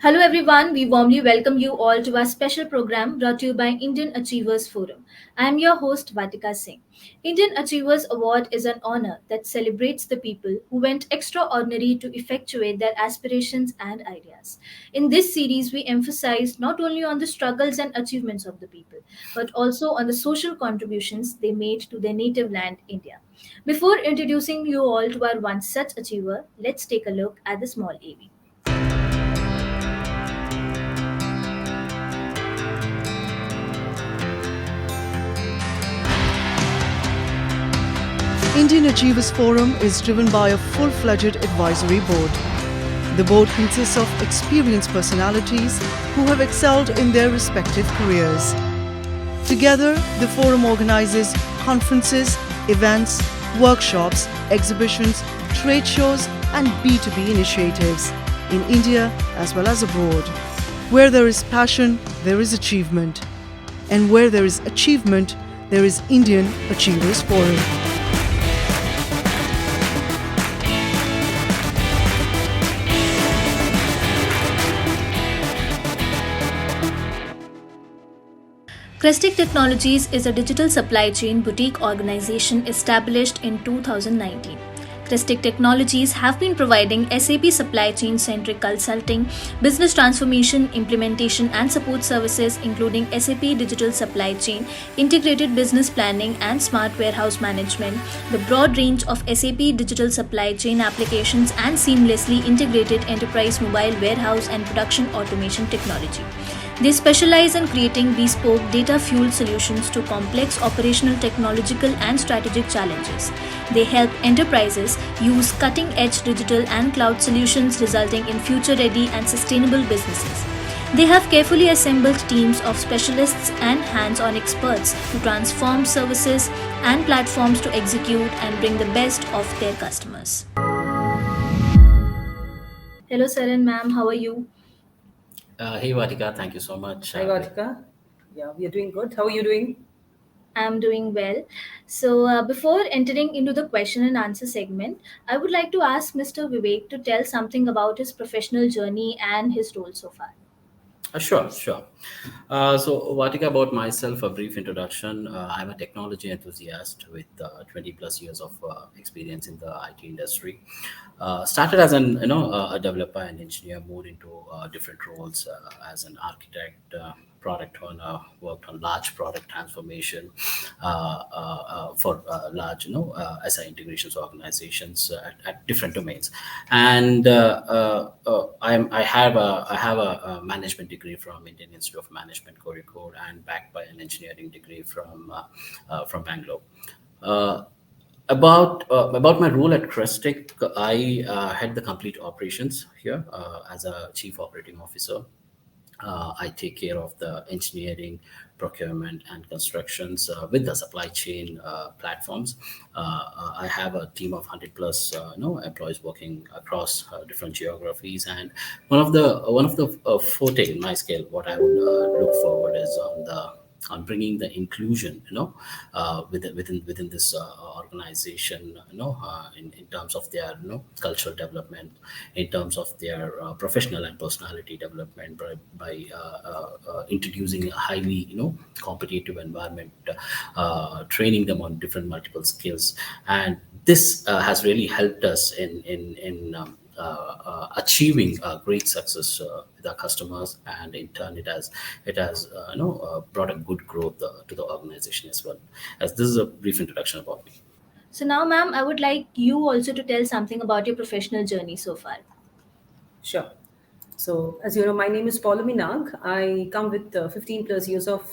Hello, everyone. We warmly welcome you all to our special program brought to you by Indian Achievers Forum. I am your host, Vatika Singh. Indian Achievers Award is an honor that celebrates the people who went extraordinary to effectuate their aspirations and ideas. In this series, we emphasize not only on the struggles and achievements of the people, but also on the social contributions they made to their native land, India. Before introducing you all to our one such achiever, let's take a look at the small AV. Indian Achievers Forum is driven by a full-fledged advisory board. The board consists of experienced personalities who have excelled in their respective careers. Together, the forum organizes conferences, events, workshops, exhibitions, trade shows, and B2B initiatives in India as well as abroad. Where there is passion, there is achievement. And where there is achievement, there is Indian Achievers Forum. Crestic Technologies is a digital supply chain boutique organization established in 2019. Crestic Technologies have been providing SAP supply chain centric consulting, business transformation, implementation, and support services, including SAP digital supply chain, integrated business planning, and smart warehouse management, the broad range of SAP digital supply chain applications, and seamlessly integrated enterprise mobile warehouse and production automation technology. They specialize in creating bespoke data-fueled solutions to complex operational, technological, and strategic challenges. They help enterprises use cutting-edge digital and cloud solutions, resulting in future-ready and sustainable businesses. They have carefully assembled teams of specialists and hands-on experts to transform services and platforms to execute and bring the best of their customers. Hello, sir and ma'am. How are you? Hey Vatika, thank you so much. Hi, Vatika. Yeah, we are doing good. How are you doing? I'm doing well. So, before entering into the question and answer segment, I would like to ask Mr. Vivek to tell something about his professional journey and his role so far. Sure. So, Vatika, about myself, a brief introduction. I'm a technology enthusiast with 20 plus years of experience in the IT industry. Started as a developer and engineer, moved into different roles as an architect. Product owner, worked on large product transformation for large, SI integrations organizations at different domains. And I have a management degree from Indian Institute of Management, Kozhikode, and backed by an engineering degree from Bangalore. Uh, about my role at Crestic, I head the complete operations here as a chief operating officer. I take care of the engineering, procurement, and constructions with the supply chain platforms. I have a team of 100 plus employees working across different geographies, and one of the forte in my scale, what I would look forward is on bringing the inclusion, within this organization, in terms of their, cultural development, in terms of their professional and personality development by introducing a highly, competitive environment, training them on different multiple skills, and this has really helped us in achieving great success with our customers, and in turn it has brought a good growth to the organization as well. As this is a brief introduction about me. So, now, ma'am, I would like you also to tell something about your professional journey so far. Sure. So, as you know, my name is Paulami Nag. I come with 15 plus years of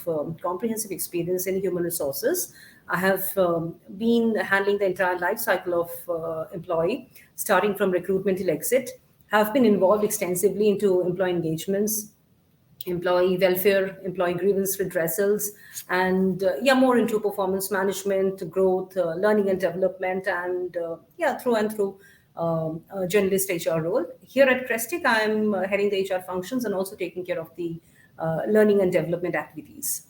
comprehensive experience in human resources. I have been handling the entire life cycle of employee, starting from recruitment till exit. Have been involved extensively into employee engagements, employee welfare, employee grievance redressals, and yeah, more into performance management, growth, learning and development, and yeah, through and through a journalist HR role. Here at Crestic, I'm heading the HR functions and also taking care of the learning and development activities.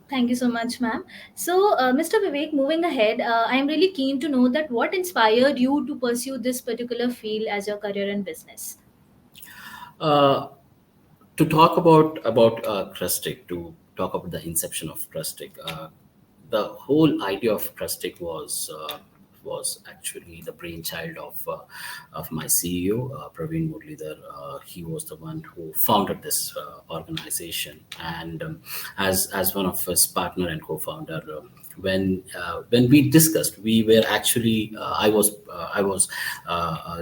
Thank you so much, ma'am. So, Mr. Vivek, moving ahead, I am really keen to know that what inspired you to pursue this particular field as your career in business. Uh, to talk about Crestic, to talk about the inception of Crestic, the whole idea of Crestic was actually the brainchild of my CEO, Praveen Murlidhar. He was the one who founded this organization, and as one of his partner and co-founder. When we discussed, we were actually I was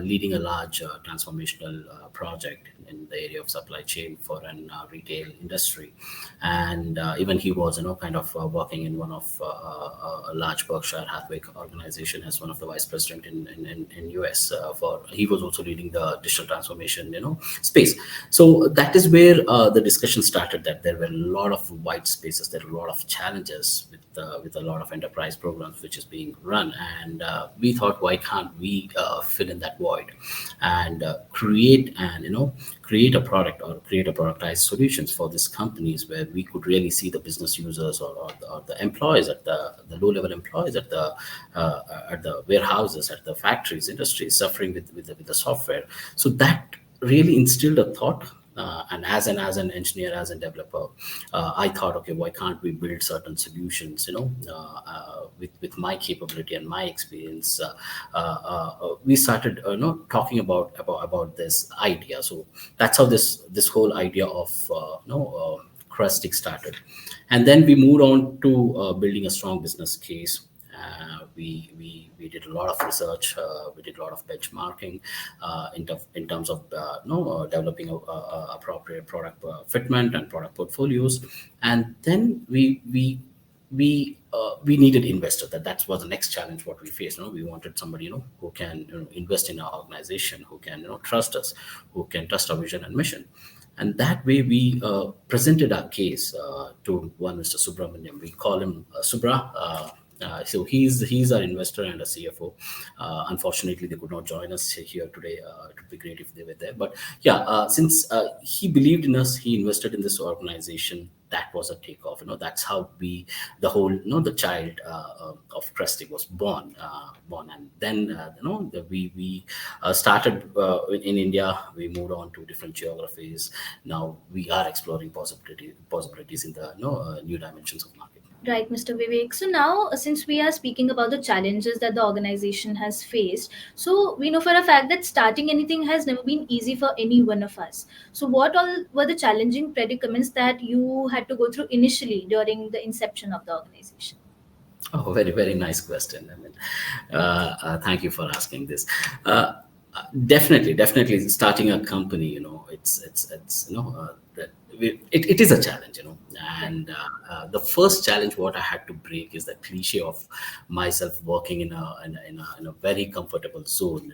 leading a large transformational project in the area of supply chain for an retail industry, and even he was kind of working in one of a large Berkshire Hathaway organization as one of the vice president in US. For he was also leading the digital transformation space. So that is where the discussion started. That there were a lot of white spaces, there were a lot of challenges with a lot of enterprise programs which is being run, and we thought, why can't we fill in that void and create a product or create a productized solutions for these companies where we could really see the business users, or the employees at the low level employees at the warehouses, at the factories, industries suffering with the software. So that really instilled a thought. And as an engineer, as a developer, I thought, okay, why can't we build certain solutions, with my capability and my experience. We started, talking about this idea. So that's how this whole idea of Crestic started, and then we moved on to building a strong business case. We did a lot of research. We did a lot of benchmarking in terms of developing appropriate product fitment and product portfolios, and then we needed investor. That was the next challenge what we faced. We wanted somebody who can invest in our organization, who can trust us, who can trust our vision and mission. And that way we presented our case to one Mr. Subramaniam. We call him Subra. So he's our investor and a CFO. Unfortunately, they could not join us here today. It would be great if they were there. But yeah, since he believed in us, he invested in this organization. That was a takeoff. That's how the whole, the child of Crestic was born. And then, we started in India. We moved on to different geographies. Now we are exploring possibilities in the new dimensions of market. Right, Mr. Vivek. So now, since we are speaking about the challenges that the organization has faced, so we know for a fact that starting anything has never been easy for any one of us. So, what all were the challenging predicaments that you had to go through initially during the inception of the organization? Oh, very, very nice question. I mean, thank you for asking this. Definitely, starting a company, it's it is a challenge, and the first challenge what I had to break is the cliche of myself working in a very comfortable zone,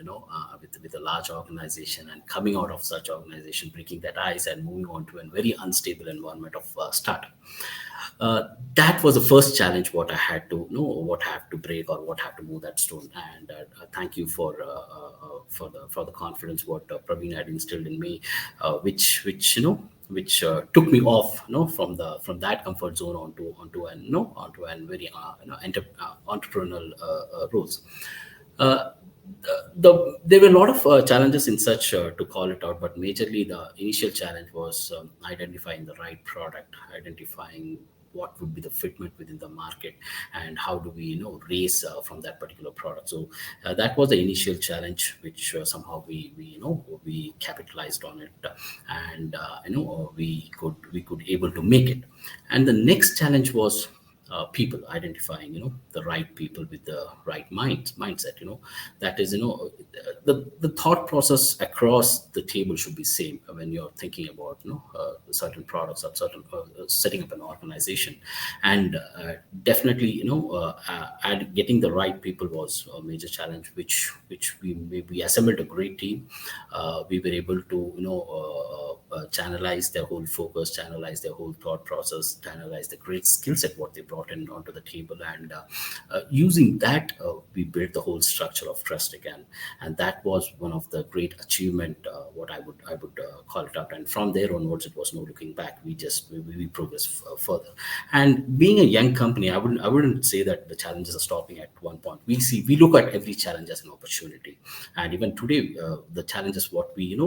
with a large organization, and coming out of such organization, breaking that ice and moving on to a very unstable environment of startup. That was the first challenge what I had to know, what I have to break, or what I have to move that stone. And thank you for the confidence what Praveen had instilled in me, which took me off, from that comfort zone onto a very entrepreneurial roles. Uh, there were a lot of challenges in such, to call it out, but majorly the initial challenge was identifying the right product, identifying what would be the fitment within the market, and how do we raise from that particular product. So that was the initial challenge, which somehow we capitalized on it, and we could able to make it. And the next challenge was people, identifying the right people with the right mindset. That is, the thought process across the table should be same when you're thinking about certain products or certain setting up an organization. And definitely, getting the right people was a major challenge, which we assembled a great team. We were able to channelize their whole focus, channelize their whole thought process, channelize the great skill set what they brought in onto the table, and using that, we built the whole structure of Crestic, and that was one of the great achievement. What I would call it out, and from there onwards, it was no looking back. We progressed further. And being a young company, I wouldn't say that the challenges are stopping at one point. We look at every challenge as an opportunity, and even today, the challenges what we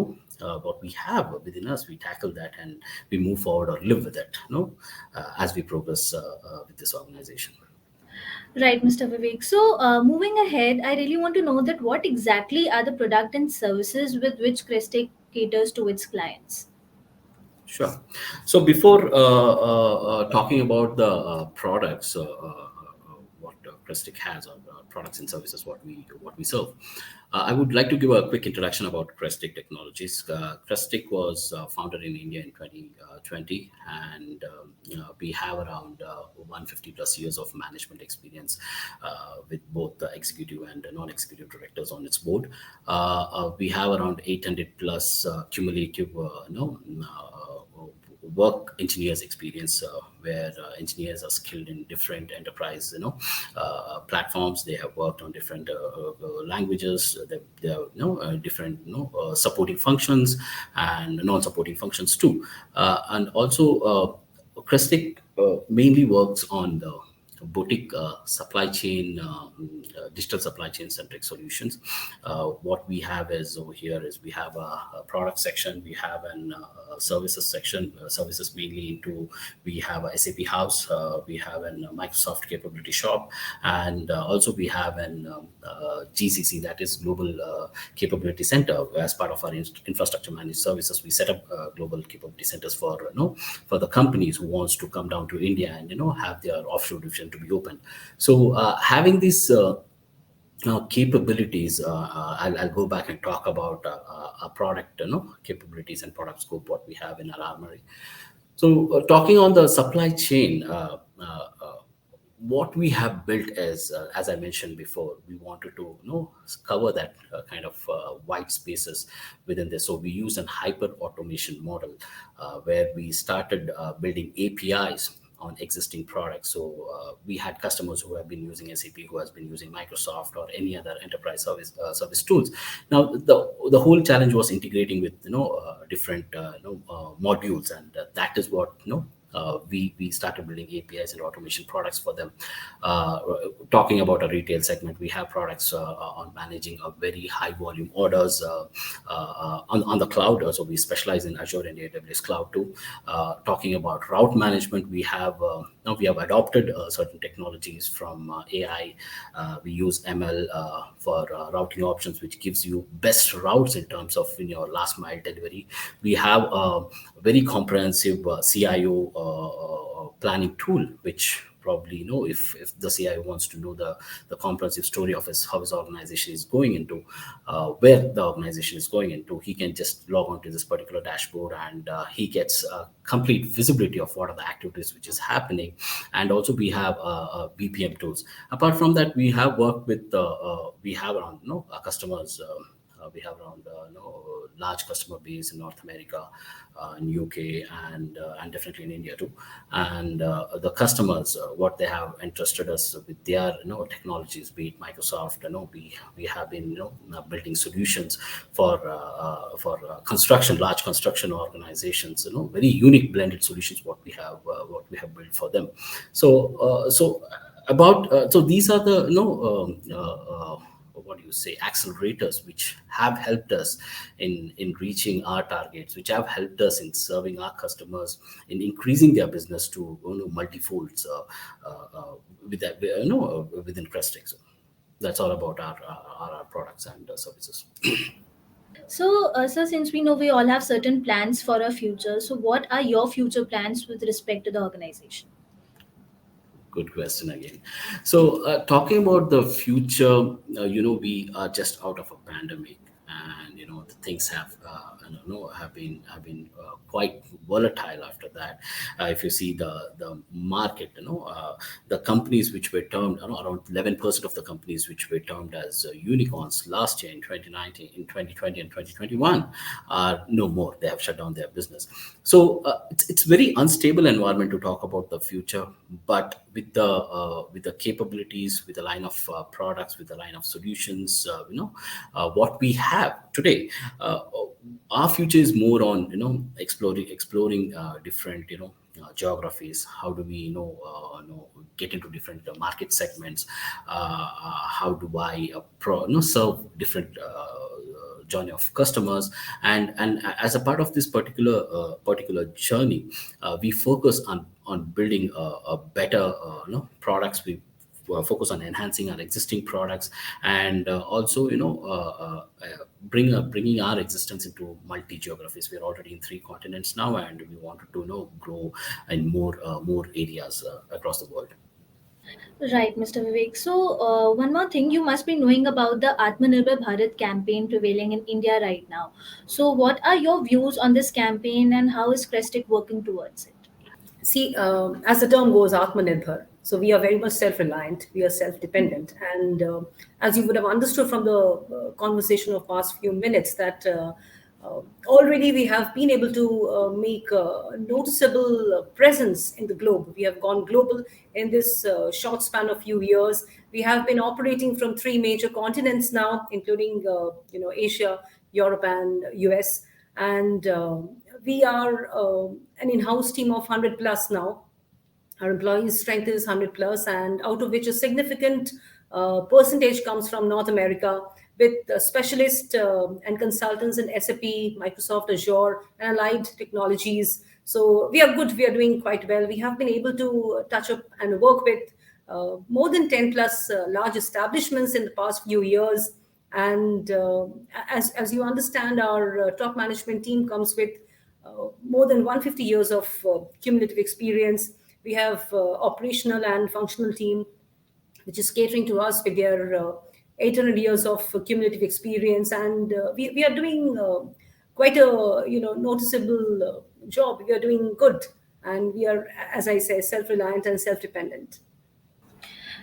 have within us, we tackle that and we move forward or live with it, as we progress with this organization. Right, Mr. Vivek. So, moving ahead, I really want to know that what exactly are the product and services with which Crestic caters to its clients? Sure. So before talking about the products, what Crestic has, or products and services, what we serve, I would like to give a quick introduction about Crestic Technologies. Crestic was founded in India in 2020, and we have around 150 plus years of management experience, with both the executive and non-executive directors on its board. We have around 800 plus cumulative, work engineers experience, where engineers are skilled in different enterprise platforms. They have worked on different languages. They have different supporting functions and non-supporting functions too. And also, Crestic mainly works on the boutique supply chain, digital supply chain centric solutions. What we have is over here is we have a product section, we have an services section, services mainly into, we have a SAP house, we have a Microsoft capability shop, and also we have an GCC, that is Global Capability Center. As part of our infrastructure managed services, we set up global capability centers for for the companies who wants to come down to India and have their offshore division to be open. So having these capabilities, I'll go back and talk about our product capabilities and product scope, what we have in our armory. So talking on the supply chain, what we have built is, as I mentioned before, we wanted to cover that kind of white spaces within this. So we use an hyper automation model, where we started building APIs on existing products. So we had customers who have been using SAP, who has been using Microsoft or any other enterprise service tools. Now the whole challenge was integrating with different modules, and that is what we started building APIs and automation products for them. Uh, Talking about a retail segment, we have products on managing a very high volume orders on the cloud. So we specialize in Azure and AWS cloud too. Talking about route management, now we have adopted certain technologies from AI. We use ML for routing options, which gives you best routes in terms of in your last mile delivery. We have a very comprehensive CIO planning tool, which probably if the CIO wants to know the comprehensive story of how his organization is going into, where the organization is going into, he can just log on to this particular dashboard, and he gets complete visibility of what are the activities which is happening. And also we have BPM tools. Apart from that, we have worked with we have around our customers. We have around large customer base in North America, in UK, and definitely in India too. And the customers, what they have entrusted us with their technologies, be it Microsoft. We have been building solutions for construction, large construction organizations. Very unique blended solutions. What we have built for them. So these are the what do you say, accelerators, which have helped us in reaching our targets, which have helped us in serving our customers, in increasing their business to multifolds with that, within Crestic. So that's all about our products and services. So, sir, since we know we all have certain plans for our future, so what are your future plans with respect to the organization? Good question again. So talking about the future, we are just out of a pandemic, and the things have been quite volatile after that. If you see the market, the companies which were termed, around 11% of the companies which were termed as unicorns last year in 2019, in 2020 and 2021 are no more. They have shut down their business. So it's very unstable environment to talk about the future, but with the capabilities, with the line of products, with the line of solutions, what we have today, our future is more on exploring different geographies. How do we get into different market segments? How do I serve different journey of customers, and as a part of this particular journey, we focus on building a better products. We focus on enhancing our existing products, and also bringing our existence into multi geographies. We are already in 3 continents now, and we wanted to grow in more areas across the world. Right, Mr. Vivek. So, one more thing, you must be knowing about the Atmanirbhar Bharat campaign prevailing in India right now. So, what are your views on this campaign and how is Crestic working towards it? See, as the term goes, Atmanirbhar. So we are very much self-reliant. We are self-dependent, and as you would have understood from the conversation of past few minutes, that already we have been able to make a noticeable presence in the globe. We have gone global in this short span of few years. We have been operating from 3 major continents now, including Asia, Europe, and US, and we are an in-house team of 100 plus now. Our employees strength is 100 plus, and out of which a significant percentage comes from North America, with specialists and consultants in SAP, Microsoft Azure, and allied technologies. So we are good. We are doing quite well. We have been able to touch up and work with more than 10 plus large establishments in the past few years. And as you understand, our top management team comes with more than 150 years of cumulative experience. We have operational and functional team, which is catering to us with their 800 years of cumulative experience, and we are doing quite a noticeable job. We are doing good, and we are, as I say, self-reliant and self-dependent.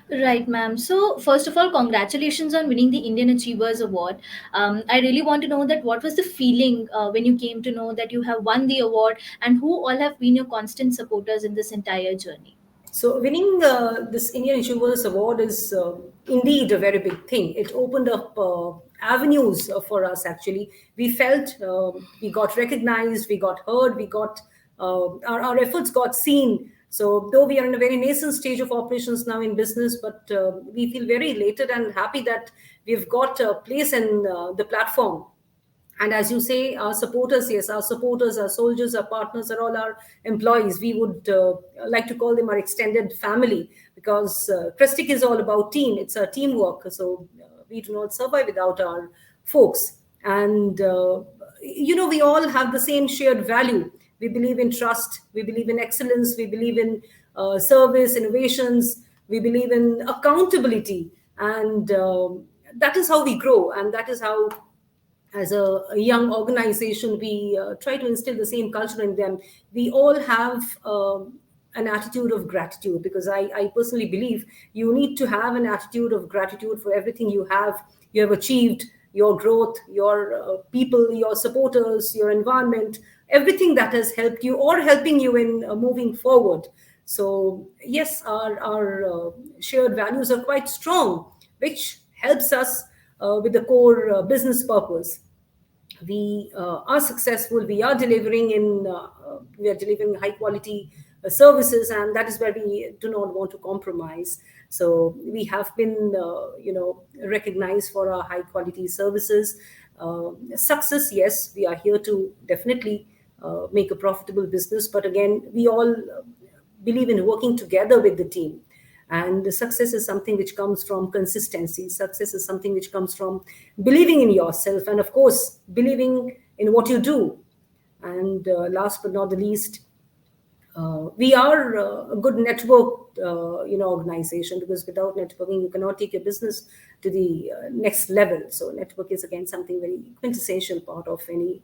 Right, ma'am. So, first of all, congratulations on winning the Indian Achievers Award. I really want to know that what was the feeling when you came to know that you have won the award, and who all have been your constant supporters in this entire journey? So winning this Indian Achievers Award is indeed a very big thing. It opened up avenues for us. Actually, we felt we got recognized, we got heard, we got our efforts got seen. So though we are in a very nascent stage of operations now in business, but we feel very elated and happy that we've got a place in the platform. And as you say, our supporters, yes, our supporters, our soldiers, our partners are all our employees. We would like to call them our extended family, because Crestic is all about team. It's a teamwork. So we do not survive without our folks. And, we all have the same shared value. We believe in trust. We believe in excellence. We believe in service, innovations. We believe in accountability. And that is how we grow. And that is how, as a young organization, we try to instill the same culture in them. We all have an attitude of gratitude, because I personally believe you need to have an attitude of gratitude for everything you have achieved, your growth, your people, your supporters, your environment, everything that has helped you or helping you in moving forward. So yes, our shared values are quite strong, which helps us with the core business purpose. We are successful. We are delivering high quality services, and that is where we do not want to compromise. So we have been recognized for our high quality services. Success, yes, we are here to definitely make a profitable business, but again, we all believe in working together with the team. And the success is something which comes from consistency. Success is something which comes from believing in yourself, and of course, believing in what you do. And last but not the least, we are a good network organization, because without networking you cannot take your business to the next level. So network is again something very quintessential part of any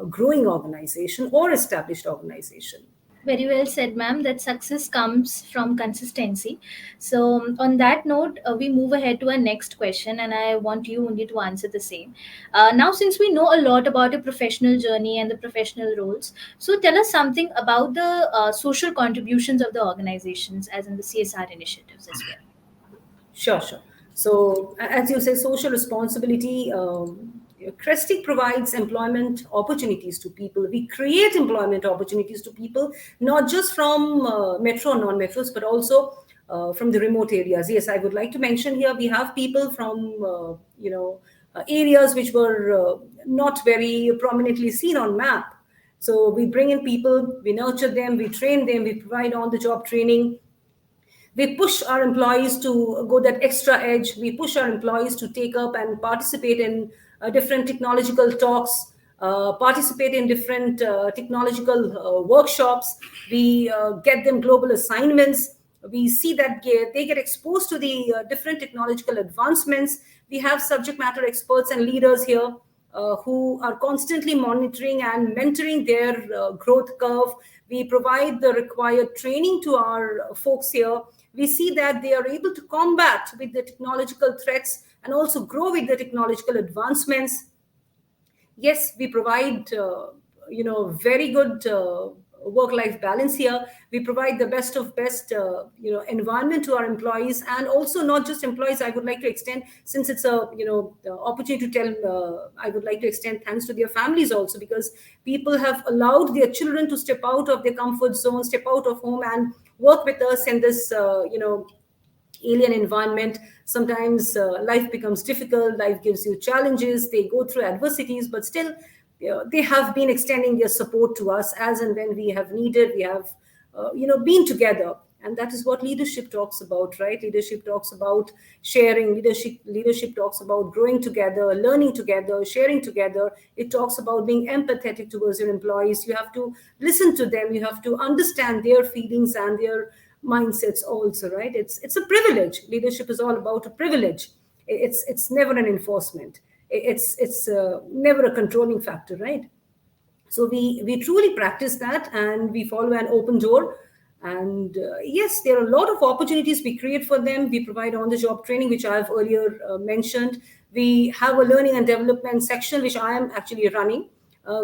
growing organization or established organization. Very well said, ma'am, that success comes from consistency. So, on that note, we move ahead to our next question, and I want you only to answer the same. Now, since we know a lot about your professional journey and the professional roles, so tell us something about the social contributions of the organizations, as in the CSR initiatives as well. Sure, sure. So, as you say, social responsibility. Crestic provides employment opportunities to people. We create employment opportunities to people, not just from metro and non-metros, but also from the remote areas. Yes, I would like to mention here we have people from areas which were not very prominently seen on map. So we bring in people, we nurture them, we train them, we provide on-the-job training. We push our employees to go that extra edge. We push our employees to take up and participate in different technological talks, participate in different technological workshops. We get them global assignments. We see that they get exposed to the different technological advancements. We have subject matter experts and leaders here who are constantly monitoring and mentoring their growth curve. We provide the required training to our folks here. We see that they are able to combat with the technological threats and also grow with the technological advancements. Yes, we provide very good work-life balance here. We provide the best of best environment to our employees, and also not just employees. I would like to extend, since it's a opportunity to tell, I would like to extend thanks to their families also, because people have allowed their children to step out of their comfort zone, step out of home, and work with us in this alien environment. Sometimes life becomes difficult, life gives you challenges, they go through adversities, but still they have been extending their support to us as and when we have needed. We have been together, and that is what leadership talks about, right? Leadership talks about sharing. Leadership talks about growing together, learning together, sharing together. It talks about being empathetic towards your employees. You have to listen to them, you have to understand their feelings and their mindsets also, right? It's a privilege. Leadership is all about a privilege. It's never an enforcement. It's never a controlling factor, right? So we truly practice that, and we follow an open door. And yes, there are a lot of opportunities we create for them. We provide on-the-job training, which I've earlier mentioned. We have a learning and development section, which I am actually running.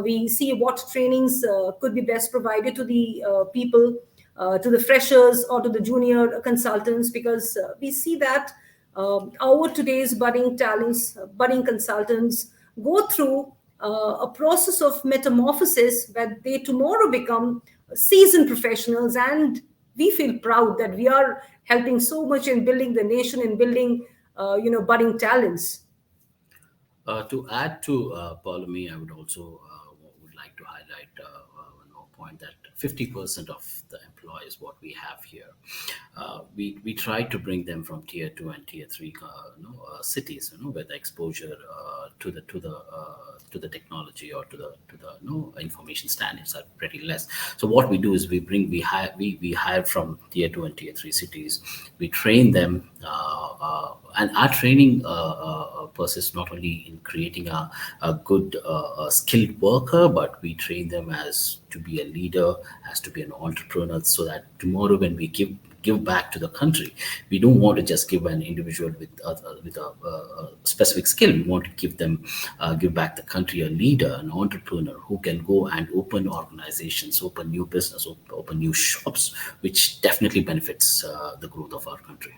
We see what trainings could be best provided to the people, to the freshers or to the junior consultants, because we see that our today's budding talents, budding consultants go through a process of metamorphosis where they tomorrow become seasoned professionals, and we feel proud that we are helping so much in building the nation and building budding talents. To add to Paulomi, I would also would like to highlight one more point, that 50% of the employees what we have here, we try to bring them from tier 2 and tier 3 cities, where the exposure to the technology or to the information standards are pretty less. So what we do is we hire from tier 2 and tier 3 cities. We train them, and our training persists not only in creating a good skilled worker, but we train them as to be a leader, as to be an entrepreneur, so that tomorrow when we give back to the country, we don't want to just give an individual with a specific skill. We want to give back the country a leader, an entrepreneur who can go and open organizations, open new business, open new shops, which definitely benefits the growth of our country.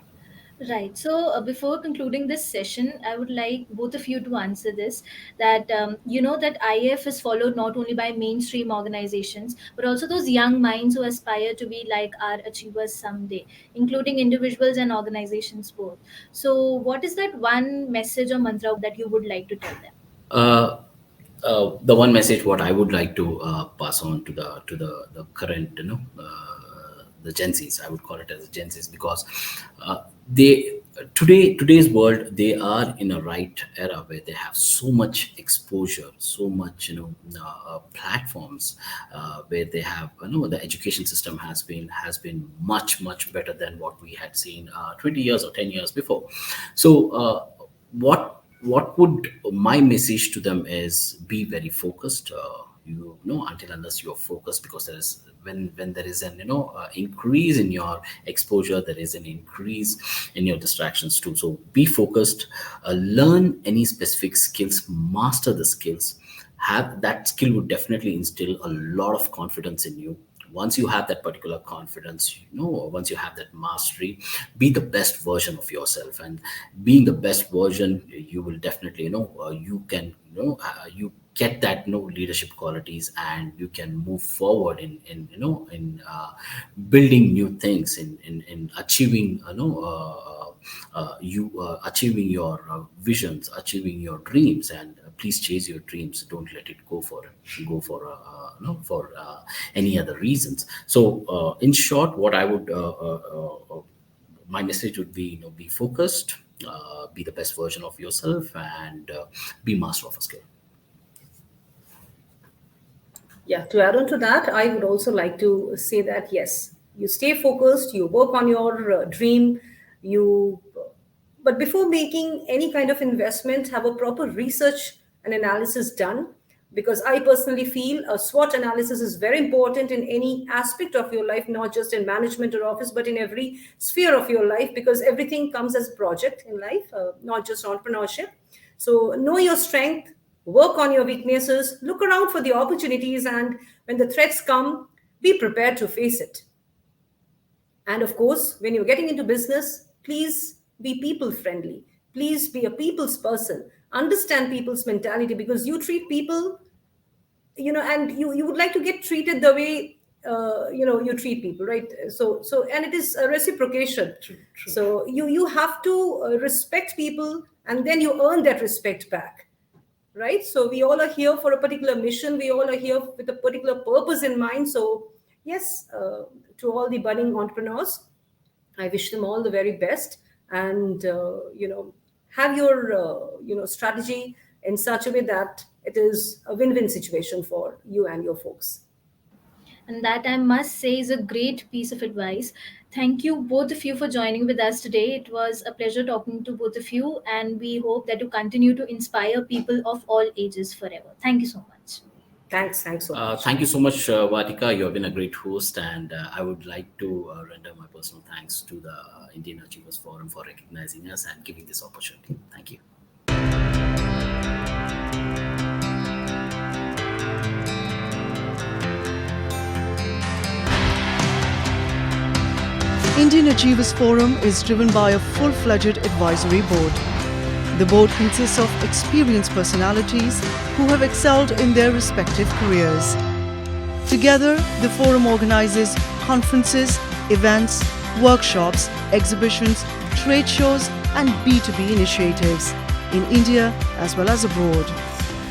Right. So before concluding this session, I would like both of you to answer this. That that IAF is followed not only by mainstream organizations, but also those young minds who aspire to be like our achievers someday, including individuals and organizations both. So, what is that one message or mantra that you would like to tell them? Uh, the one message what I would like to pass on to the current, the Gen Zs, I would call it as Gen Zs, because they Today's world, they are in a right era where they have so much exposure, so much platforms, where they have, the education system has been much better than what we had seen 20 years or 10 years before. So what would my message to them is, be very focused. Until unless you are focused, because there is, when there is an increase in your exposure, there is an increase in your distractions too. So be focused, learn any specific skills, master the skills. Have that skill would definitely instill a lot of confidence in you. Once you have that particular confidence, once you have that mastery, be the best version of yourself. And being the best version, you will definitely, you can, you get that leadership qualities, and you can move forward in building new things, in achieving, you achieving your visions, achieving your dreams. And please chase your dreams, don't let it go for any other reasons. So in short, what I would my message would be, be focused, be the best version of yourself, and be master of a skill. Yeah, to add on to that, I would also like to say that yes, you stay focused, you work on your dream, you but before making any kind of investment, have a proper research and analysis done. Because I personally feel a SWOT analysis is very important in any aspect of your life, not just in management or office, but in every sphere of your life, because everything comes as a project in life, not just entrepreneurship. So know your strength, work on your weaknesses, look around for the opportunities, and when the threats come, be prepared to face it. And of course, when you're getting into business, please be people friendly. Please be a people's person. Understand people's mentality, because you treat people, and you would like to get treated the way you treat people, right? So and it is a reciprocation. True. So you have to respect people, and then you earn that respect back, right? So we all are here for a particular mission. We all are here with a particular purpose in mind. So yes, to all the budding entrepreneurs, I wish them all the very best, and have your strategy in such a way that it is a win-win situation for you and your folks. And that, I must say, is a great piece of advice. Thank you, both of you, for joining with us today. It was a pleasure talking to both of you, and we hope that you continue to inspire people of all ages forever. Thank you so much. Thanks so much. Thank you so much, Vatika. You have been a great host, and I would like to render my personal thanks to the Indian Achievers Forum for recognizing us and giving this opportunity. Thank you. Indian Achievers Forum is driven by a full-fledged advisory board. The board consists of experienced personalities who have excelled in their respective careers. Together, the forum organizes conferences, events, workshops, exhibitions, trade shows, and B2B initiatives in India as well as abroad.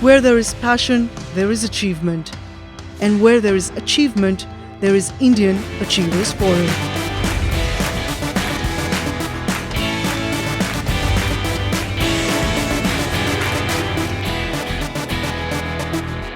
Where there is passion, there is achievement. And where there is achievement, there is Indian Achievers Forum.